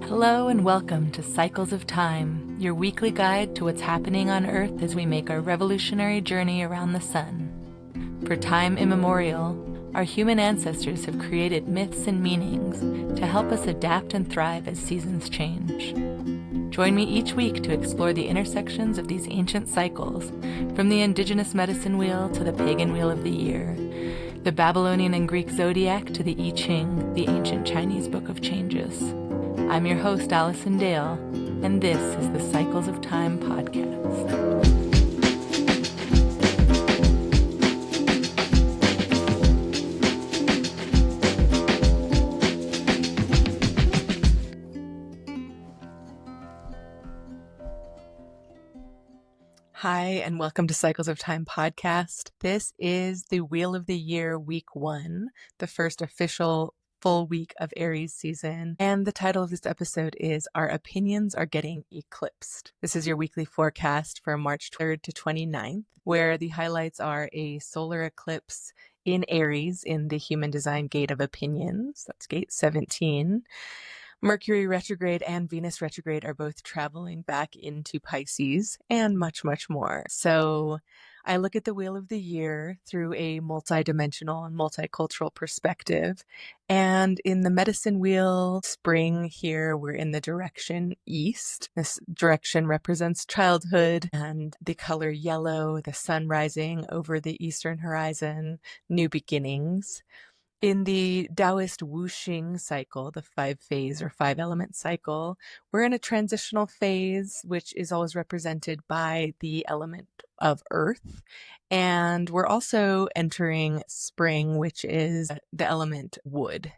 Hello and welcome to Cycles of Time, your weekly guide to what's happening on Earth as we make our revolutionary journey around the sun. For time immemorial, our human ancestors have created myths and meanings to help us adapt and thrive as seasons change. Join me each week to explore the intersections of these ancient cycles, from the indigenous medicine wheel to the pagan wheel of the year, the Babylonian and Greek zodiac to the I Ching, the ancient Chinese book of changes. I'm your host, Alison Dale, and this is the Cycles of Time podcast. Hi, and welcome to Cycles of Time podcast. This is the Wheel of the Year, week 1, the first official full week of Aries season, and the title of this episode is Our Opinions Are Getting Eclipsed. This is your weekly forecast for March 3rd to 29th, where the highlights are a solar eclipse in Aries in the Human Design Gate of Opinions, that's Gate 17. Mercury retrograde and Venus retrograde are both traveling back into Pisces, and much, much more. So I look at the Wheel of the Year through a multidimensional and multicultural perspective. And in the medicine wheel, spring here, we're in the direction east. This direction represents childhood and the color yellow, the sun rising over the eastern horizon, new beginnings. In the Taoist Wuxing cycle, the 5-phase or 5-element cycle, we're in a transitional phase, which is always represented by the element of earth. And we're also entering spring, which is the element wood.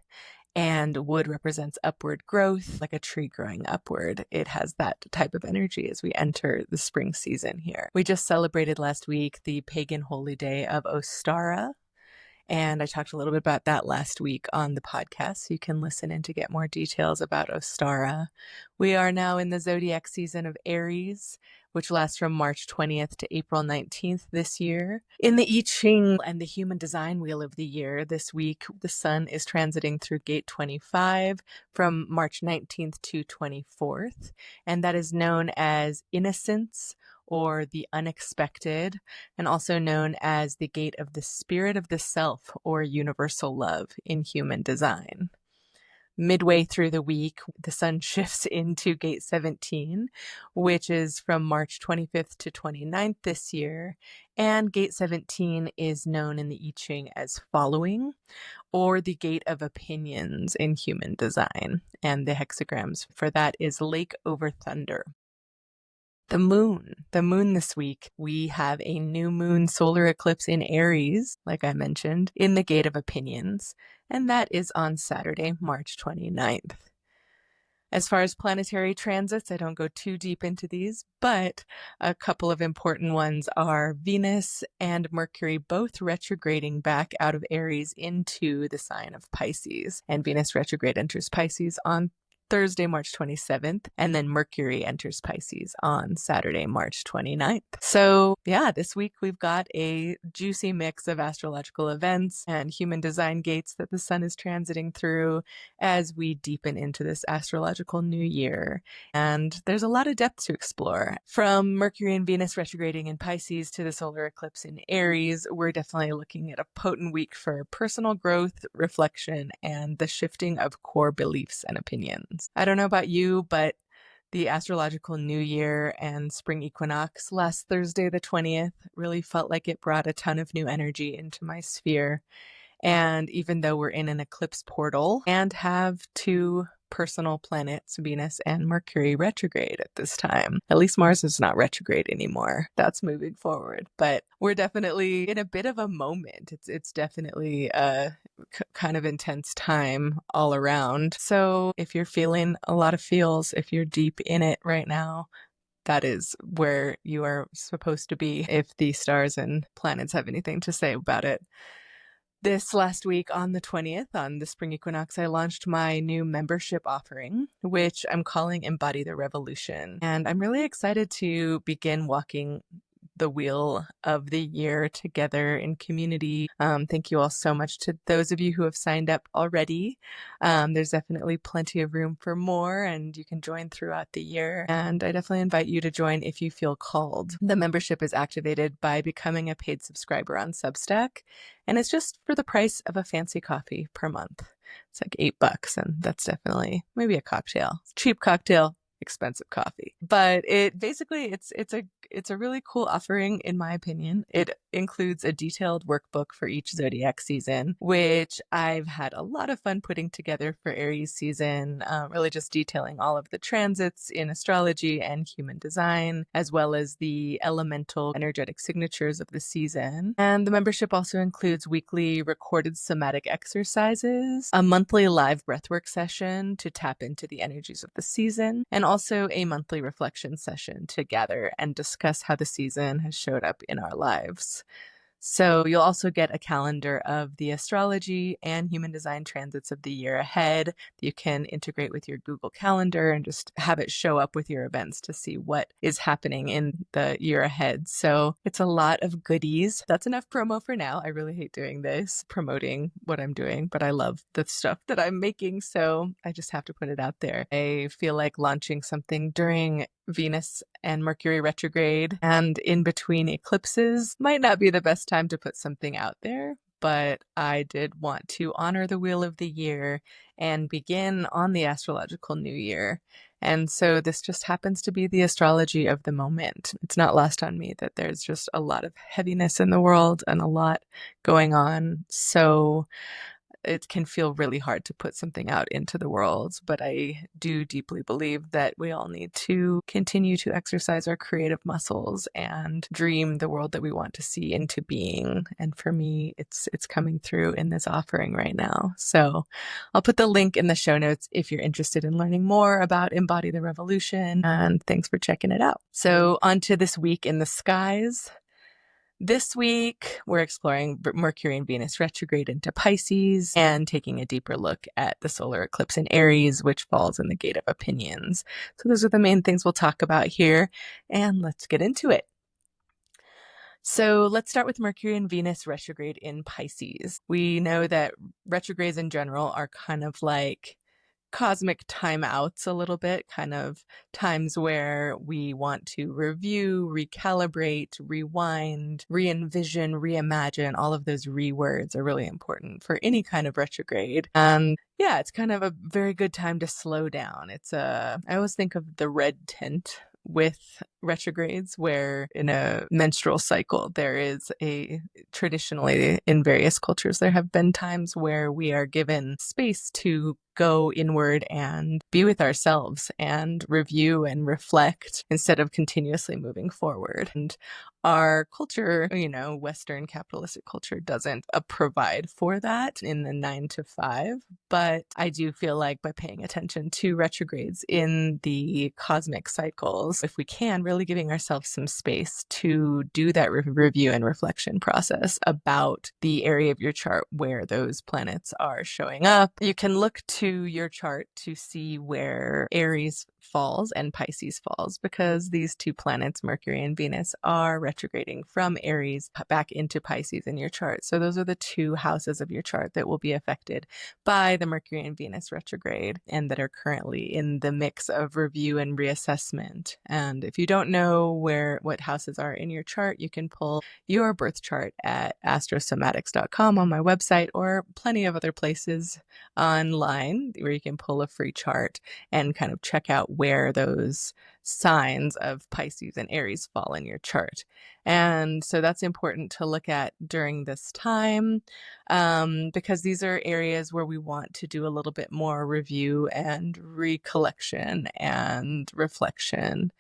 And wood represents upward growth, like a tree growing upward. It has that type of energy as we enter the spring season here. We just celebrated last week the pagan holy day of Ostara. And I talked a little bit about that last week on the podcast, so you can listen in to get more details about Ostara. We are now in the zodiac season of Aries, which lasts from March 20th to April 19th this year. In the I Ching and the Human Design Wheel of the Year this week, the sun is transiting through Gate 25 from March 19th to 24th, and that is known as Innocence, or the unexpected, and also known as the gate of the spirit of the self, or universal love in human design. Midway through the week, the sun shifts into Gate 17, which is from March 25th to 29th this year, and Gate 17 is known in the I Ching as following, or the gate of opinions in human design, and the hexagrams for that is lake over thunder. The moon this week, we have a new moon solar eclipse in Aries, like I mentioned, in the Gate of Opinions, and that is on Saturday, March 29th. As far as planetary transits, I don't go too deep into these, but a couple of important ones are Venus and Mercury both retrograding back out of Aries into the sign of Pisces, and Venus retrograde enters Pisces on Thursday, March 27th, and then Mercury enters Pisces on Saturday, March 29th. So yeah, this week we've got a juicy mix of astrological events and human design gates that the sun is transiting through as we deepen into this astrological new year. And there's a lot of depth to explore. From Mercury and Venus retrograding in Pisces to the solar eclipse in Aries, we're definitely looking at a potent week for personal growth, reflection, and the shifting of core beliefs and opinions. I don't know about you, but the astrological new year and spring equinox last Thursday, the 20th, really felt like it brought a ton of new energy into my sphere. And even though we're in an eclipse portal and have two personal planets, Venus and Mercury, retrograde at this time. At least Mars is not retrograde anymore. That's moving forward. But we're definitely in a bit of a moment. It's definitely a kind of intense time all around. So if you're feeling a lot of feels, if you're deep in it right now, that is where you are supposed to be if the stars and planets have anything to say about it. This last week on the 20th, on the spring equinox, I launched my new membership offering, which I'm calling Embody the Revolution. And I'm really excited to begin walking the wheel of the year together in community. Thank you all so much to those of you who have signed up already. There's definitely plenty of room for more, and you can join throughout the year. And I definitely invite you to join if you feel called. The membership is activated by becoming a paid subscriber on Substack, and it's just for the price of a fancy coffee per month. It's like $8, and that's definitely maybe a cocktail. Cheap cocktail, expensive coffee. But it's a really cool offering, in my opinion. It includes a detailed workbook for each zodiac season, which I've had a lot of fun putting together for Aries season, really just detailing all of the transits in astrology and human design, as well as the elemental energetic signatures of the season. And the membership also includes weekly recorded somatic exercises, a monthly live breathwork session to tap into the energies of the season, and also a monthly reflection session to gather and discuss how the season has showed up in our lives. So you'll also get a calendar of the astrology and human design transits of the year ahead that you can integrate with your Google Calendar and just have it show up with your events to see what is happening in the year ahead. So it's a lot of goodies. That's enough promo for now. I really hate doing this, promoting what I'm doing, but I love the stuff that I'm making, so I just have to put it out there. I feel like launching something during Venus and Mercury retrograde and in between eclipses might not be the best time to put something out there, but I did want to honor the wheel of the year and begin on the astrological new year. And so this just happens to be the astrology of the moment. It's not lost on me that there's just a lot of heaviness in the world and a lot going on. So it can feel really hard to put something out into the world, but I do deeply believe that we all need to continue to exercise our creative muscles and dream the world that we want to see into being. And for me, it's coming through in this offering right now. So I'll put the link in the show notes if you're interested in learning more about Embody the Revolution, and thanks for checking it out. So on to this week in the skies. This week, we're exploring Mercury and Venus retrograde into Pisces and taking a deeper look at the solar eclipse in Aries, which falls in the gate of opinions. So those are the main things we'll talk about here, and let's get into it. So let's start with Mercury and Venus retrograde in Pisces. We know that retrogrades in general are kind of like cosmic timeouts a little bit, kind of times where we want to review, recalibrate, rewind, re-envision, reimagine. All of those words are really important for any kind of retrograde. And yeah, it's kind of a very good time to slow down. I always think of the red tint with retrogrades, where in a menstrual cycle, traditionally in various cultures, there have been times where we are given space to go inward and be with ourselves and review and reflect instead of continuously moving forward. And our culture, Western capitalistic culture, doesn't provide for that in the 9 to 5. But I do feel like by paying attention to retrogrades in the cosmic cycles, if we can, really giving ourselves some space to do that review and reflection process about the area of your chart where those planets are showing up. You can look to your chart to see where Aries falls and Pisces falls, because these two planets, Mercury and Venus, are retrograding from Aries back into Pisces in your chart. So those are the two houses of your chart that will be affected by the Mercury and Venus retrograde and that are currently in the mix of review and reassessment. And if you don't know what houses are in your chart, you can pull your birth chart at astrosomatics.com on my website, or plenty of other places online where you can pull a free chart and kind of check out where those signs of Pisces and Aries fall in your chart. And so that's important to look at during this time, because these are areas where we want to do a little bit more review and recollection and reflection.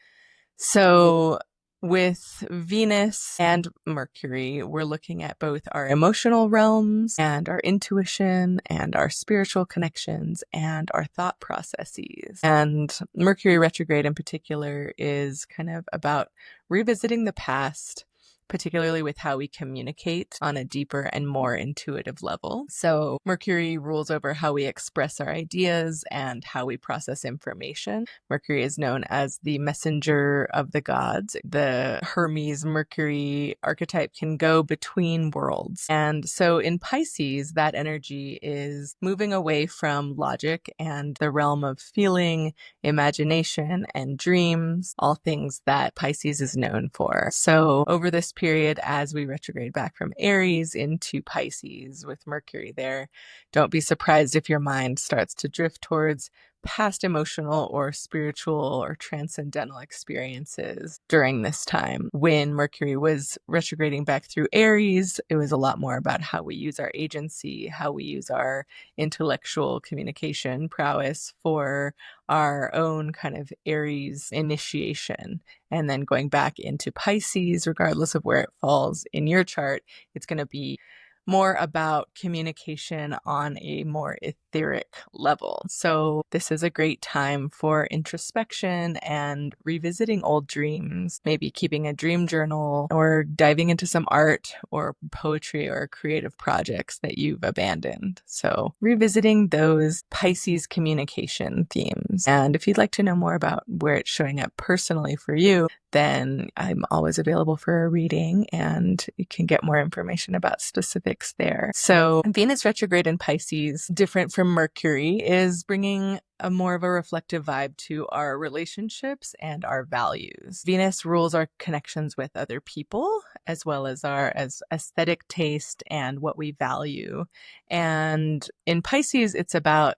So with Venus and Mercury, we're looking at both our emotional realms and our intuition and our spiritual connections and our thought processes. And Mercury retrograde in particular is kind of about revisiting the past, particularly with how we communicate on a deeper and more intuitive level. So Mercury rules over how we express our ideas and how we process information. Mercury is known as the messenger of the gods. The Hermes Mercury archetype can go between worlds. And so in Pisces, that energy is moving away from logic and the realm of feeling, imagination, and dreams, all things that Pisces is known for. So over this period, as we retrograde back from Aries into Pisces with Mercury there, don't be surprised if your mind starts to drift towards past emotional or spiritual or transcendental experiences during this time. When Mercury was retrograding back through Aries, it was a lot more about how we use our agency, how we use our intellectual communication prowess for our own kind of Aries initiation. And then going back into Pisces, regardless of where it falls in your chart, it's going to be more about communication on a more etheric level. So this is a great time for introspection and revisiting old dreams, maybe keeping a dream journal or diving into some art or poetry or creative projects that you've abandoned. So revisiting those Pisces communication themes. And if you'd like to know more about where it's showing up personally for you, then I'm always available for a reading and you can get more information about specifics there. So Venus retrograde in Pisces, different from Mercury, is bringing a more of a reflective vibe to our relationships and our values. Venus rules our connections with other people, as well as our aesthetic taste and what we value. And in Pisces, it's about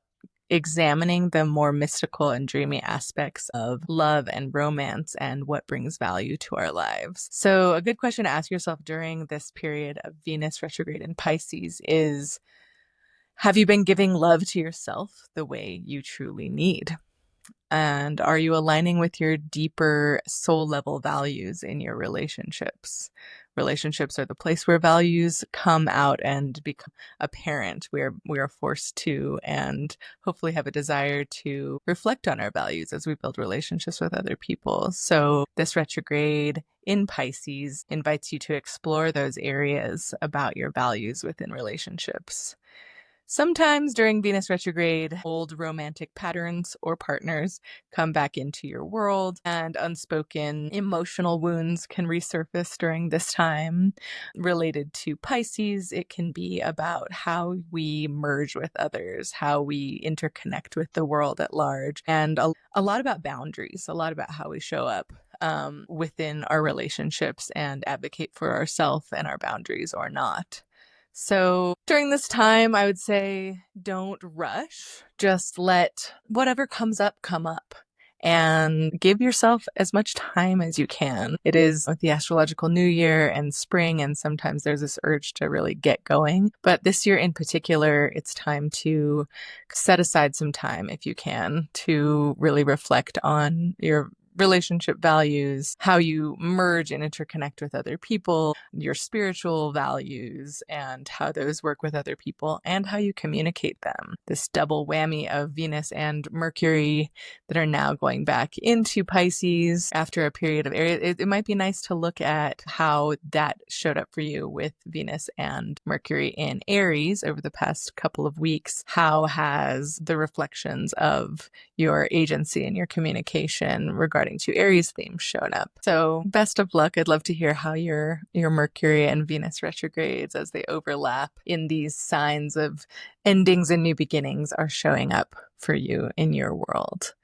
examining the more mystical and dreamy aspects of love and romance and what brings value to our lives. So a good question to ask yourself during this period of Venus retrograde in Pisces is, have you been giving love to yourself the way you truly need? And are you aligning with your deeper soul level values in your relationships? Relationships are the place where values come out and become apparent. We are forced to, and hopefully have a desire to reflect on our values as we build relationships with other people. So this retrograde in Pisces invites you to explore those areas about your values within relationships. Sometimes during Venus retrograde, old romantic patterns or partners come back into your world, and unspoken emotional wounds can resurface during this time. Related to Pisces, it can be about how we merge with others, how we interconnect with the world at large, and a lot about boundaries, a lot about how we show up within our relationships and advocate for ourselves and our boundaries or not. So during this time, I would say don't rush. Just let whatever comes up come up and give yourself as much time as you can. It is with the astrological new year and spring, and sometimes there's this urge to really get going. But this year in particular, it's time to set aside some time, if you can, to really reflect on your relationship values, how you merge and interconnect with other people, your spiritual values, and how those work with other people, and how you communicate them. This double whammy of Venus and Mercury that are now going back into Pisces after a period of Aries. It might be nice to look at how that showed up for you with Venus and Mercury in Aries over the past couple of weeks. How has the reflections of your agency and your communication regarding to Aries themes shown up? So best of luck. I'd love to hear how your Mercury and Venus retrogrades, as they overlap in these signs of endings and new beginnings, are showing up for you in your world.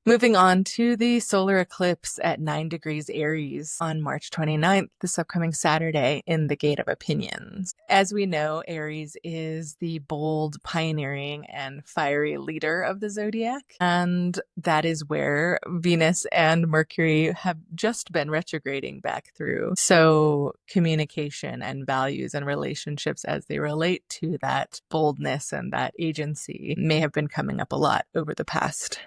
Moving on to the solar eclipse at 9 degrees Aries on March 29th, this upcoming Saturday, in the Gate of Opinions. As we know, Aries is the bold, pioneering, and fiery leader of the zodiac, and that is where Venus and Mercury have just been retrograding back through. So communication and values and relationships as they relate to that boldness and that agency may have been coming up a lot over the past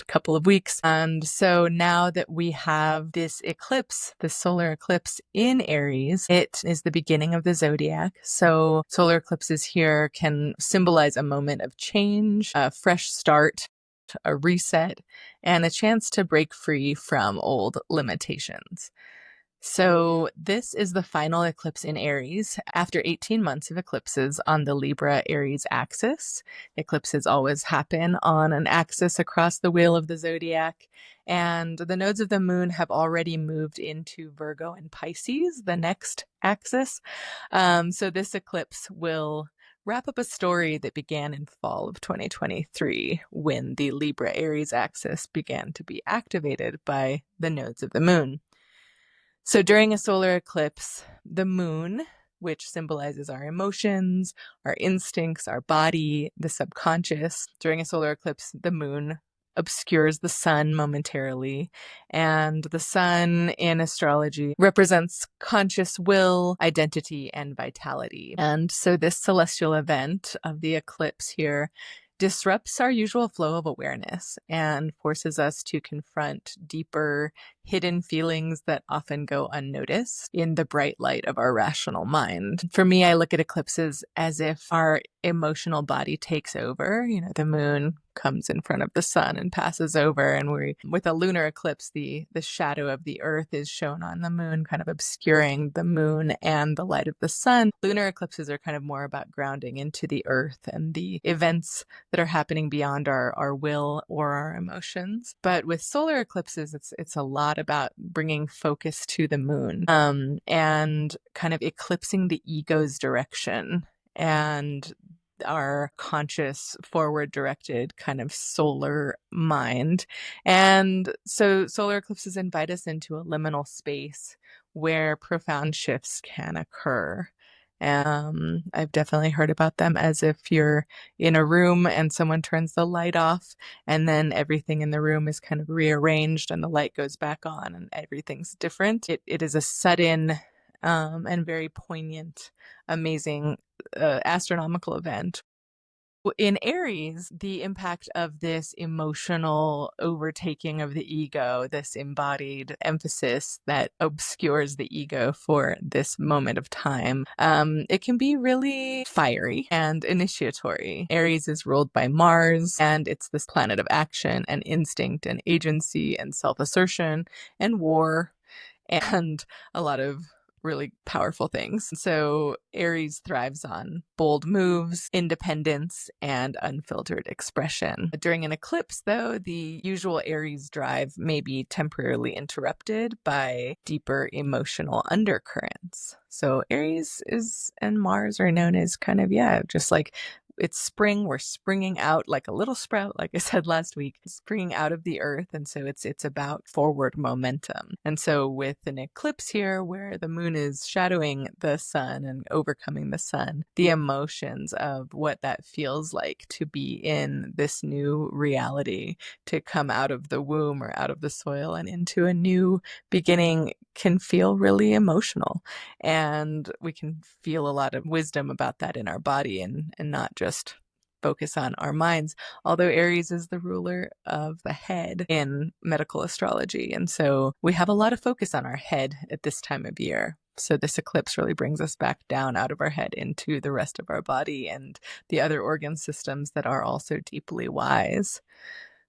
couple of weeks. And so now that we have this eclipse, the solar eclipse in Aries, it is the beginning of the zodiac. So solar eclipses here can symbolize a moment of change, a fresh start, a reset, and a chance to break free from old limitations. So this is the final eclipse in Aries after 18 months of eclipses on the Libra-Aries axis. Eclipses always happen on an axis across the wheel of the zodiac, and the nodes of the moon have already moved into Virgo and Pisces, the next axis. So this eclipse will wrap up a story that began in fall of 2023 when the Libra-Aries axis began to be activated by the nodes of the moon. So during a solar eclipse, the moon, which symbolizes our emotions, our instincts, our body, the subconscious, during a solar eclipse, the moon obscures the sun momentarily. And the sun in astrology represents conscious will, identity, and vitality. And so this celestial event of the eclipse here disrupts our usual flow of awareness and forces us to confront deeper, hidden feelings that often go unnoticed in the bright light of our rational mind. For me, I look at eclipses as if our emotional body takes over. You know, the moon comes in front of the sun and passes over, and with a lunar eclipse, the shadow of the earth is shown on the moon, kind of obscuring the moon and the light of the sun. Lunar eclipses are kind of more about grounding into the earth and the events that are happening beyond our will or our emotions. But with solar eclipses, it's a lot about bringing focus to the moon, and kind of eclipsing the ego's direction and our conscious, forward-directed kind of solar mind. And so solar eclipses invite us into a liminal space where profound shifts can occur. I've definitely heard about them as if you're in a room and someone turns the light off, and then everything in the room is kind of rearranged and the light goes back on and everything's different. It is a sudden and very poignant, amazing astronomical event. In Aries, the impact of this emotional overtaking of the ego, this embodied emphasis that obscures the ego for this moment of time, it can be really fiery and initiatory. Aries is ruled by Mars, and it's this planet of action and instinct and agency and self-assertion and war and a lot of really powerful things. So Aries thrives on bold moves, independence, and unfiltered expression. During an eclipse, though, the usual Aries drive may be temporarily interrupted by deeper emotional undercurrents. So Aries and Mars are known as kind of, just like it's spring. We're springing out like a little sprout, like I said last week, springing out of the earth. And so it's about forward momentum. And so with an eclipse here where the moon is shadowing the sun and overcoming the sun, the emotions of what that feels like to be in this new reality, to come out of the womb or out of the soil and into a new beginning can feel really emotional. And we can feel a lot of wisdom about that in our body and not just focus on our minds, although Aries is the ruler of the head in medical astrology. And so we have a lot of focus on our head at this time of year. So this eclipse really brings us back down out of our head into the rest of our body and the other organ systems that are also deeply wise.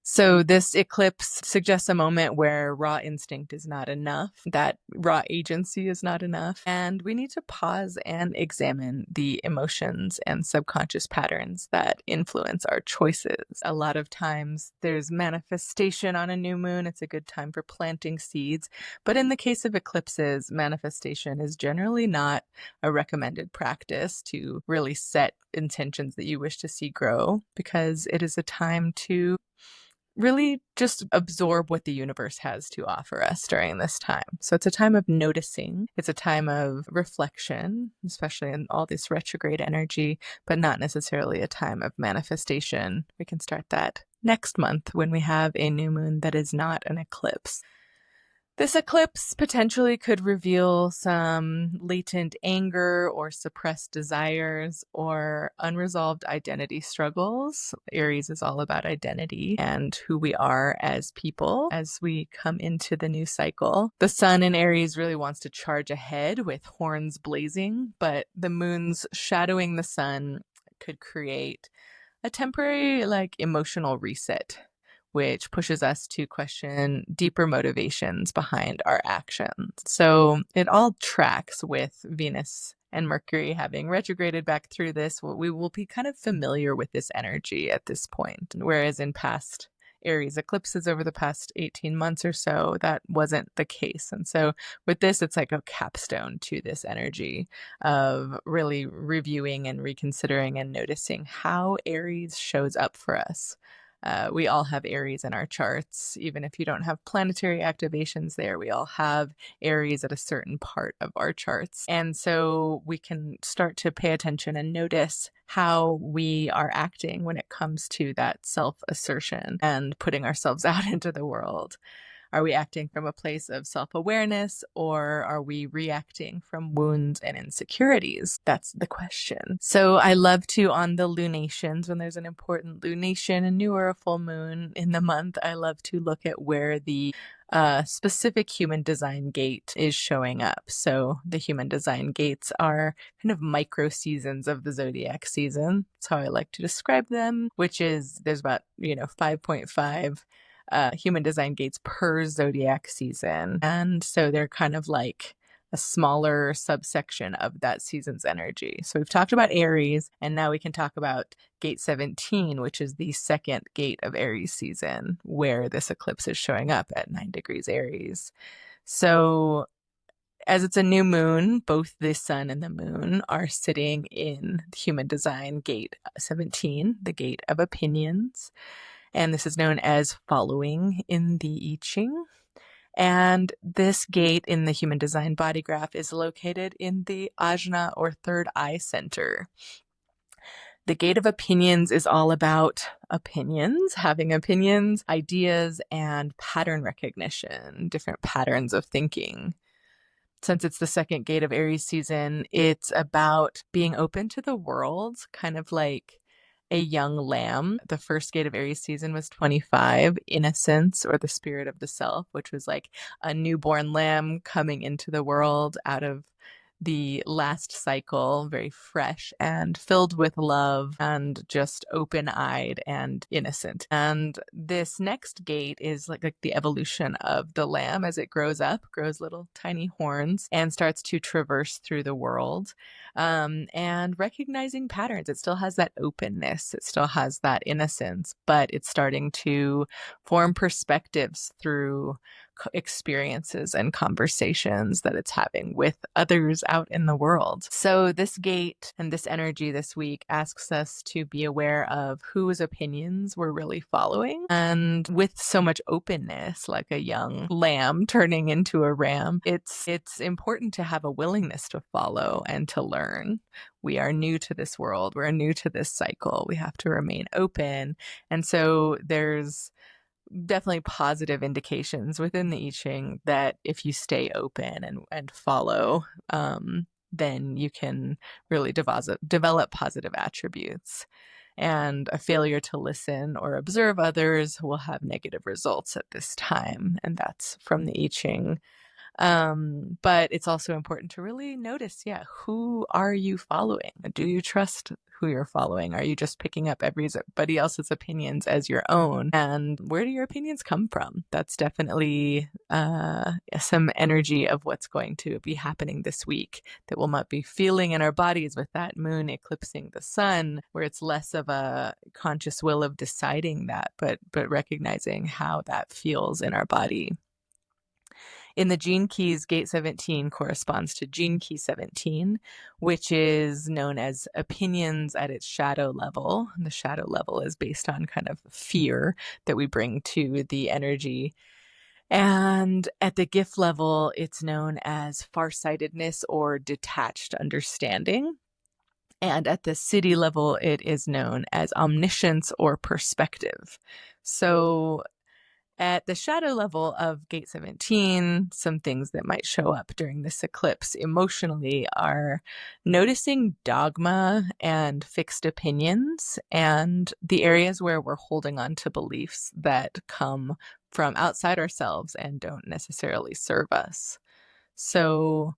So this eclipse suggests a moment where raw instinct is not enough, that raw agency is not enough, and we need to pause and examine the emotions and subconscious patterns that influence our choices. A lot of times there's manifestation on a new moon. It's a good time for planting seeds. But in the case of eclipses, manifestation is generally not a recommended practice to really set intentions that you wish to see grow, because it is a time to really just absorb what the universe has to offer us during this time. So it's a time of noticing. It's a time of reflection, especially in all this retrograde energy, but not necessarily a time of manifestation. We can start that next month when we have a new moon that is not an eclipse. This eclipse potentially could reveal some latent anger or suppressed desires or unresolved identity struggles. Aries is all about identity and who we are as people as we come into the new cycle. The sun in Aries really wants to charge ahead with horns blazing, but the moon's shadowing the sun could create a temporary emotional reset which pushes us to question deeper motivations behind our actions. So it all tracks with Venus and Mercury having retrograded back through this. We will be kind of familiar with this energy at this point, whereas in past Aries eclipses over the past 18 months or so, that wasn't the case. And so with this, it's like a capstone to this energy of really reviewing and reconsidering and noticing how Aries shows up for us. We all have Aries in our charts. Even if you don't have planetary activations there, we all have Aries at a certain part of our charts. And so we can start to pay attention and notice how we are acting when it comes to that self-assertion and putting ourselves out into the world. Are we acting from a place of self-awareness, or are we reacting from wounds and insecurities? That's the question. So I love to, on the lunations, when there's an important lunation, a new or a full moon in the month, I love to look at where the specific human design gate is showing up. So the human design gates are kind of micro seasons of the zodiac season. That's how I like to describe them, which is there's about, 5.5 human design gates per zodiac season. And so they're kind of like a smaller subsection of that season's energy. So we've talked about Aries, and now we can talk about gate 17, which is the second gate of Aries season, where this eclipse is showing up at 9 degrees Aries. So as it's a new moon, both the sun and the moon are sitting in human design gate 17, the gate of opinions. And this is known as following in the I Ching. And this gate in the human design body graph is located in the Ajna, or third eye center. The gate of opinions is all about opinions, having opinions, ideas, and pattern recognition, different patterns of thinking. Since it's the second gate of Aries season, it's about being open to the world, kind of like a young lamb. The first gate of Aries season was 25, innocence, or the spirit of the self, which was like a newborn lamb coming into the world out of the last cycle, very fresh and filled with love and just open-eyed and innocent. And this next gate is like the evolution of the lamb as it grows up, grows little tiny horns, and starts to traverse through the world, and recognizing patterns. It still has that openness, it still has that innocence, but it's starting to form perspectives through experiences and conversations that it's having with others out in the world. So this gate and this energy this week asks us to be aware of whose opinions we're really following. And with so much openness, like a young lamb turning into a ram, it's important to have a willingness to follow and to learn. We are new to this world. We're new to this cycle. We have to remain open. And so there's definitely positive indications within the I Ching that if you stay open and follow, then you can really develop positive attributes. And a failure to listen or observe others will have negative results at this time. And that's from the I Ching. But it's also important to really notice, who are you following? Do you trust who you're following? Are you just picking up everybody else's opinions as your own? And where do your opinions come from? That's definitely some energy of what's going to be happening this week that we'll not be feeling in our bodies with that moon eclipsing the sun, where it's less of a conscious will of deciding that, but recognizing how that feels in our body. In the gene keys, gate 17 corresponds to gene key 17, which is known as opinions at its shadow level. And the shadow level is based on kind of fear that we bring to the energy. And at the gift level, it's known as farsightedness or detached understanding. And at the city level, it is known as omniscience or perspective. So at the shadow level of gate 17, some things that might show up during this eclipse emotionally are noticing dogma and fixed opinions, and the areas where we're holding on to beliefs that come from outside ourselves and don't necessarily serve us. So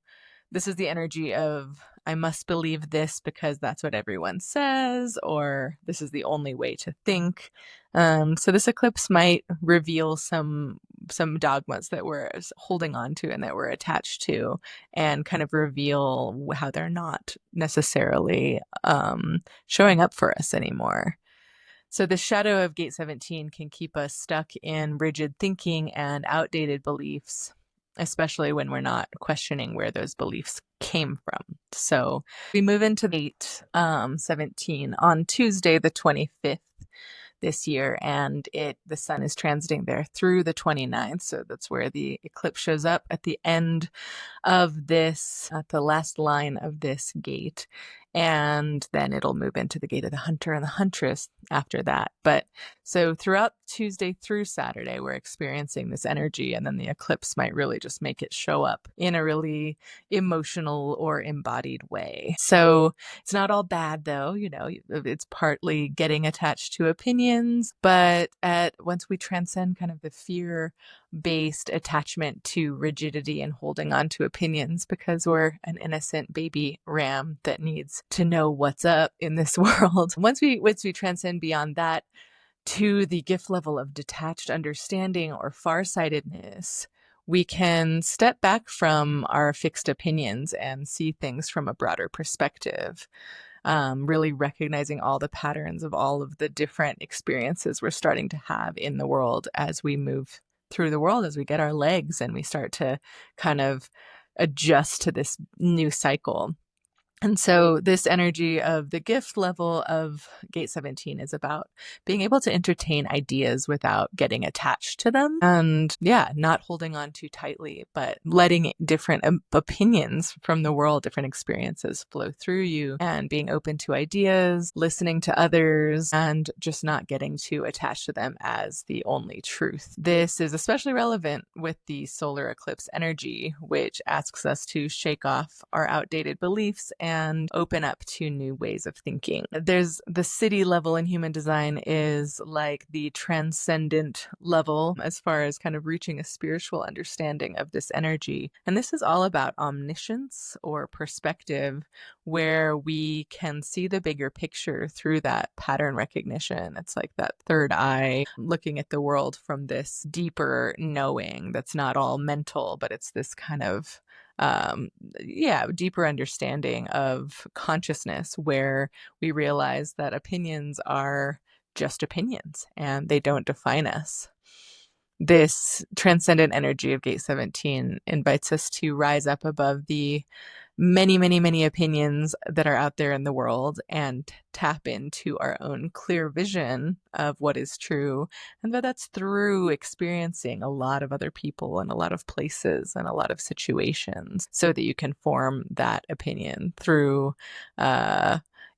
this is the energy of I must believe this because that's what everyone says, or this is the only way to think. So this eclipse might reveal some dogmas that we're holding on to and that we're attached to, and kind of reveal how they're not necessarily showing up for us anymore. So the shadow of gate 17 can keep us stuck in rigid thinking and outdated beliefs, especially when we're not questioning where those beliefs came from. So we move into gate 17 on Tuesday, the 25th this year, and the sun is transiting there through the 29th. So that's where the eclipse shows up at the end of this, at the last line of this gate. And then it'll move into the gate of the hunter and the huntress after that. But so throughout Tuesday through Saturday, we're experiencing this energy, and then the eclipse might really just make it show up in a really emotional or embodied way. So it's not all bad, though. It's partly getting attached to opinions, but once we transcend kind of the fear-based attachment to rigidity and holding on to opinions, because we're an innocent baby ram that needs to know what's up in this world. Once we transcend beyond that to the gift level of detached understanding or farsightedness, we can step back from our fixed opinions and see things from a broader perspective. Really recognizing all the patterns of all of the different experiences we're starting to have in the world as we move through the world, as we get our legs and we start to kind of adjust to this new cycle. And so this energy of the gift level of gate 17 is about being able to entertain ideas without getting attached to them, and not holding on too tightly, but letting different opinions from the world, different experiences flow through you, and being open to ideas, listening to others, and just not getting too attached to them as the only truth. This is especially relevant with the solar eclipse energy, which asks us to shake off our outdated beliefs and open up to new ways of thinking. There's the city level in human design is like the transcendent level as far as kind of reaching a spiritual understanding of this energy. And this is all about omniscience or perspective, where we can see the bigger picture through that pattern recognition. It's like that third eye, looking at the world from this deeper knowing that's not all mental, but it's this kind of deeper understanding of consciousness, where we realize that opinions are just opinions and they don't define us. This transcendent energy of gate 17 invites us to rise up above the many, many, many opinions that are out there in the world and tap into our own clear vision of what is true. And that's through experiencing a lot of other people and a lot of places and a lot of situations, so that you can form that opinion through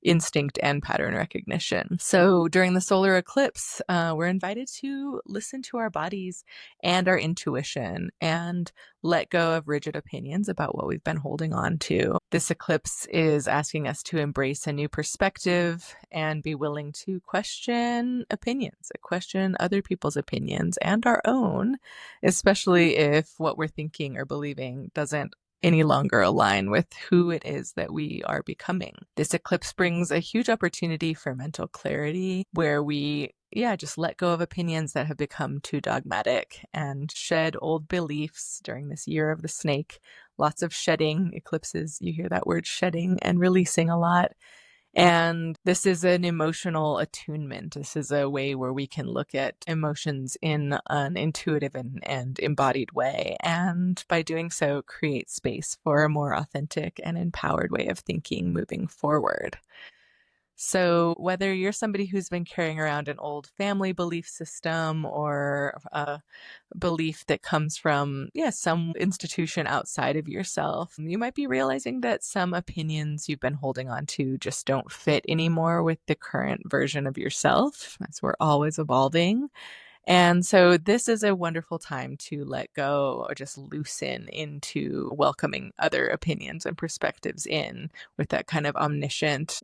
instinct and pattern recognition. So during the solar eclipse, we're invited to listen to our bodies and our intuition and let go of rigid opinions about what we've been holding on to. This eclipse is asking us to embrace a new perspective and be willing to question opinions, question other people's opinions and our own, especially if what we're thinking or believing doesn't any longer align with who it is that we are becoming. This eclipse brings a huge opportunity for mental clarity, where we just let go of opinions that have become too dogmatic and shed old beliefs during this year of the snake. Lots of shedding. Eclipses, you hear that word shedding and releasing a lot. And this is an emotional attunement. This is a way where we can look at emotions in an intuitive and embodied way. And by doing so, create space for a more authentic and empowered way of thinking moving forward. So whether you're somebody who's been carrying around an old family belief system or a belief that comes from some institution outside of yourself, you might be realizing that some opinions you've been holding on to just don't fit anymore with the current version of yourself, as we're always evolving. And so this is a wonderful time to let go or just loosen into welcoming other opinions and perspectives in with that kind of omniscient,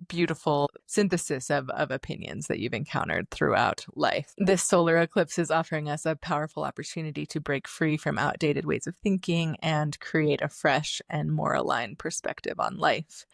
beautiful synthesis of opinions that you've encountered throughout life. This solar eclipse is offering us a powerful opportunity to break free from outdated ways of thinking and create a fresh and more aligned perspective on life.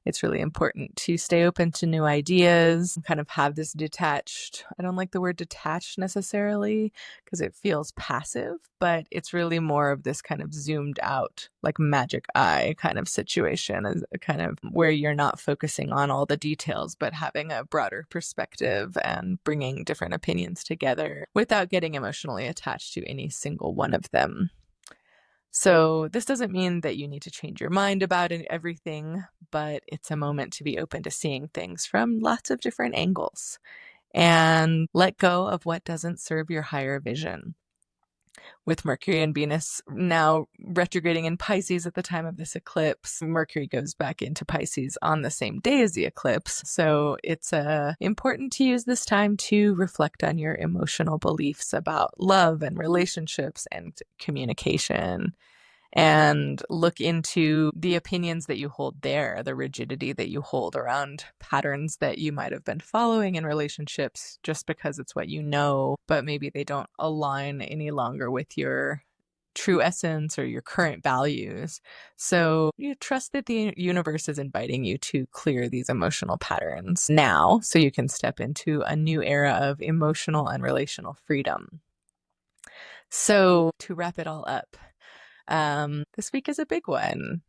It's really important to stay open to new ideas, kind of have this detached, I don't like the word detached necessarily because it feels passive, but it's really more of this kind of zoomed out, like magic eye kind of situation, is kind of where you're not focusing on all the details, but having a broader perspective and bringing different opinions together without getting emotionally attached to any single one of them. So this doesn't mean that you need to change your mind about everything, but it's a moment to be open to seeing things from lots of different angles and let go of what doesn't serve your higher vision. With Mercury and Venus now retrograding in Pisces at the time of this eclipse, Mercury goes back into Pisces on the same day as the eclipse. So it's important to use this time to reflect on your emotional beliefs about love and relationships and communication, and look into the opinions that you hold there, the rigidity that you hold around patterns that you might have been following in relationships just because it's what you know, but maybe they don't align any longer with your true essence or your current values. So you trust that the universe is inviting you to clear these emotional patterns now so you can step into a new era of emotional and relational freedom. So to wrap it all up, this week is a big one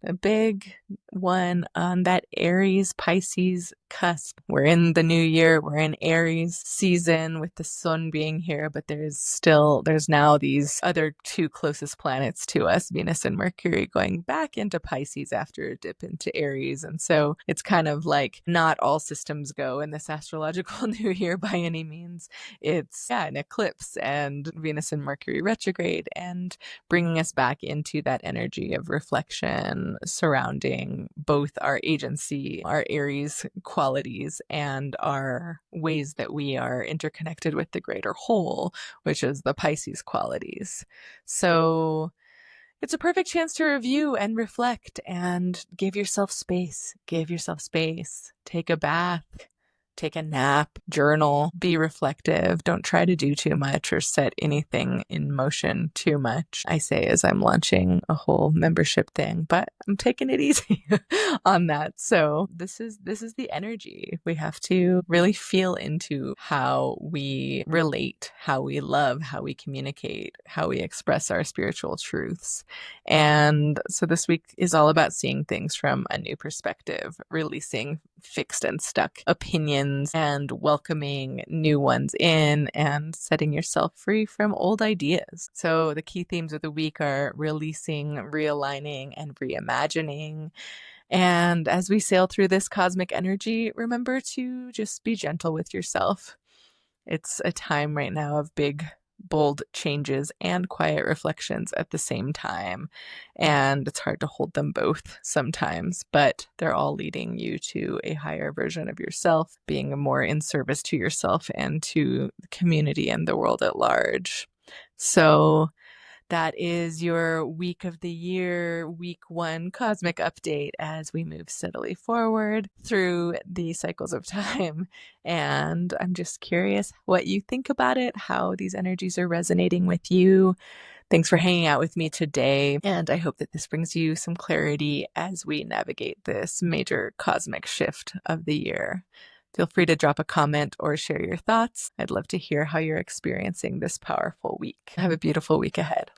on that Aries Pisces cusp. We're in the new year, we're in Aries season with the sun being here, but there's now these other two closest planets to us, Venus and Mercury, going back into Pisces after a dip into Aries. And so it's kind of like not all systems go in this astrological new year by any means. It's an eclipse and Venus and Mercury retrograde and bringing us back into that energy of reflection surrounding both our agency, our Aries qualities, and our ways that we are interconnected with the greater whole, which is the Pisces qualities. So it's a perfect chance to review and reflect and give yourself space. Take a bath. Take a nap, journal, be reflective. Don't try to do too much or set anything in motion too much. I say as I'm launching a whole membership thing, but I'm taking it easy on that. So this is the energy. We have to really feel into how we relate, how we love, how we communicate, how we express our spiritual truths. And so this week is all about seeing things from a new perspective, releasing fixed and stuck opinions and welcoming new ones in and setting yourself free from old ideas. So the key themes of the week are releasing, realigning, and reimagining. And as we sail through this cosmic energy, remember to just be gentle with yourself. It's a time right now of big, bold changes and quiet reflections at the same time. And it's hard to hold them both sometimes, but they're all leading you to a higher version of yourself, being more in service to yourself and to the community and the world at large. So that is your week of the year, week 1 cosmic update as we move steadily forward through the cycles of time. And I'm just curious what you think about it, how these energies are resonating with you. Thanks for hanging out with me today. And I hope that this brings you some clarity as we navigate this major cosmic shift of the year. Feel free to drop a comment or share your thoughts. I'd love to hear how you're experiencing this powerful week. Have a beautiful week ahead.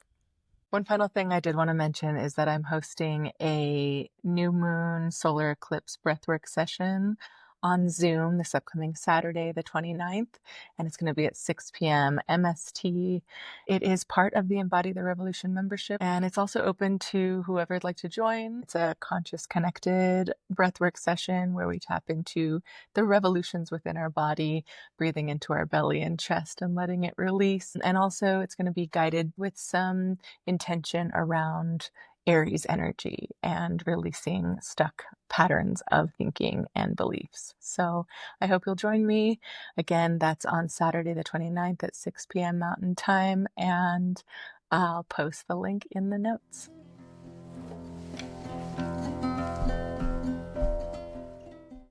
One final thing I did want to mention is that I'm hosting a new moon solar eclipse breathwork session on Zoom this upcoming Saturday, the 29th, and it's going to be at 6 p.m. MST. It is part of the Embody the Revolution membership, and it's also open to whoever would like to join. It's a conscious, connected breathwork session where we tap into the revolutions within our body, breathing into our belly and chest and letting it release. And also, it's going to be guided with some intention around Aries energy and releasing stuck patterns of thinking and beliefs. So I hope you'll join me. Again, that's on Saturday the 29th at 6 p.m. Mountain Time, and I'll post the link in the notes.